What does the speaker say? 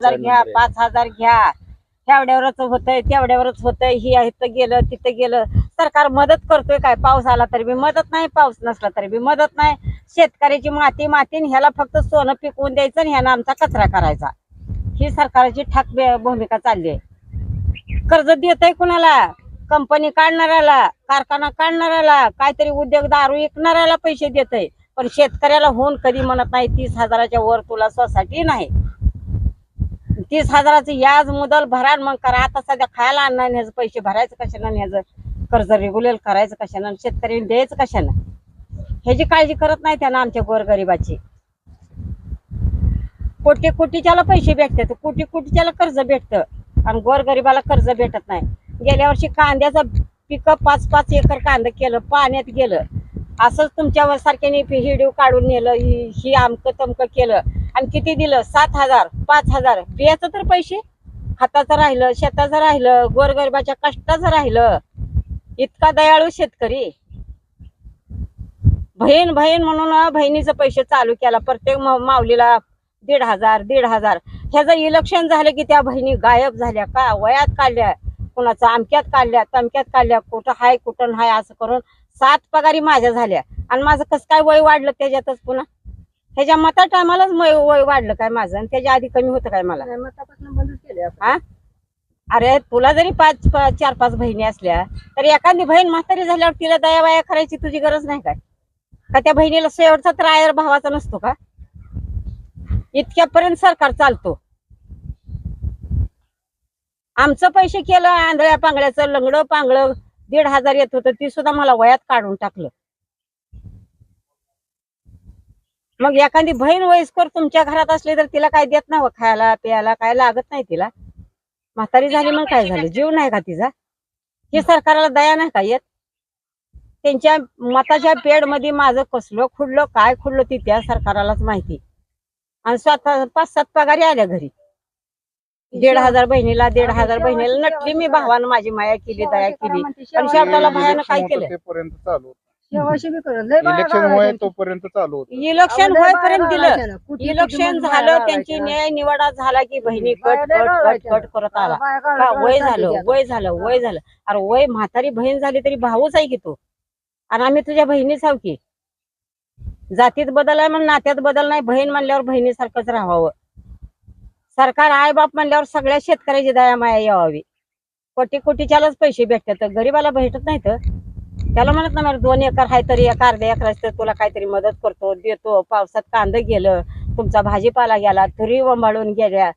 हजार घ्या, 5,000 घ्या, तेवढ्यावरच होतंय तेवढ्यावरच होतंय. ही इथं गेलं तिथं गेलं. सरकार मदत करतोय काय? पाऊस आला तरी बी मदत नाही, पाऊस नसला तरी बी मदत नाही. शेतकऱ्याची माती मातीन ह्याला फक्त सोनं पिकवून द्यायचं आणि ह्यानं आमचा कचरा करायचा. ही सरकारची ठाक भूमिका चालली आहे. कर्ज देतय कुणाला? कंपनी काढणाऱ्याला, कारखाना काढणाऱ्याला, काहीतरी उद्योग दारू विकणाऱ्याला पैसे देतय. पण शेतकऱ्याला होऊन कधी म्हणत नाही 30,000च्या वर तुला सोसायटी नाही. 30,000चं याज मुदल भरा मग करा. आता सध्या खायला आणणार ह्याचं पैसे भरायचं कशानं, ह्याचं कर्ज रेग्युलर करायचं कशानं, शेतकरी द्यायचं कशानं, ह्याची काळजी करत नाही त्यानं आमच्या गोरगरिबाची. कोटी कोटीच्याला पैसे भेटतात, कोटी कोटीच्याला कर्ज भेटतं आणि गोरगरिबाला कर्ज भेटत नाही. गेल्या वर्षी कांद्याचं पिकं 5-5 एकर कांदा केलं, पाण्यात गेलं. असंच तुमच्या सारख्याने हिडिओ काढून नेलं, ही आमकं तमकं केलं आणि किती दिलं? 7,000 5,000. बियाचं तर पैसे हाताचं राहिलं, शेताचं राहिलं, गोरगरिबाच्या कष्टाचं राहिलं. इतका दयाळू शेतकरी. बहीण बहीण म्हणून बहिणीचं पैसे चालू केला. प्रत्येक माऊलीला 1,500 ह्याचं इलेक्शन झालं की त्या बहिणी गायब झाल्या का? वयात काढल्या, कुणाचं अमक्यात काढल्या, तमक्यात काढल्या, कुठं हाय कुठं हाय असं करून 7 पगारी माझ्या झाल्या. आणि माझं कसं काय वय वाढलं त्याच्यातच? पुन्हा ह्याच्या मता टायमालाच वय वाढलं काय माझं? आणि त्याच्या आधी कमी होतं काय मला? हा, अरे तुला जरी 4-5 बहिणी असल्या तरी एखादी बहीण म्हातारी झाल्यावर तिला दयावाया करायची तुझी गरज नाही काय? का त्या बहिणीला शेवटचा तर आयर भावाचा नसतो का? इतक्यापर्यंत सरकार चालतो. आमचं पैसे केलं आंधळ्या पांगळ्याचं, लंगडं पांगळं 1,500 येत होतं, ती सुद्धा मला वयात काढून टाकलं. मग एखादी बहीण वयस्कर तुमच्या घरात असली तर तिला काय देत नाही? खायला प्यायला काय लागत नाही तिला? म्हातारी झाली मग काय झालं? जीव नाही का तिचा? हे सरकारला दया नाही का येत? त्यांच्या मताच्या पेड मध्ये माझं कसलं खुडलं काय खुडलं ती त्या सरकारालाच माहिती. आणि स्वतः 5-7 पगारी आल्या घरी. 1,500 बहिणीला 1,500 बहिणीला नटली मी. भावानं माझी माया केली, दया केली. पण शेवटाला भायानं काय केलं? इलेक्शन होय तोपर्यंत चालू होतं. इलेक्शन होईपर्यंत दिलं. इलेक्शन झालं, त्यांची न्याय निवाडा झाला की बहिणी कट कट कट कट करत आला. वय झालं वय झालं वय झालं. अरे वय म्हातारी बहीण झाली तरी भाऊच आहे की तू. आणि आम्ही तुझ्या बहिणीच आहो की. जातीत बदल आहे म्हणून नात्यात बदल नाही. बहीण म्हणल्यावर बहिणीसारखंच राहावं. सरकार आई बाप म्हणल्यावर सगळ्या शेतकऱ्याची दया माया यावी. कोटी कोटीच्यालाच पैसे भेटतात, गरीबाला भेटत नाहीत. त्याला म्हणत ना मला 2 एकर आहे तरी 1-अर्ध्या एकराचं तुला काहीतरी मदत करतो देतो. पावसात कांदा गेलं, तुमचा भाजीपाला गेला, तुरी वंबाळून गेल्या,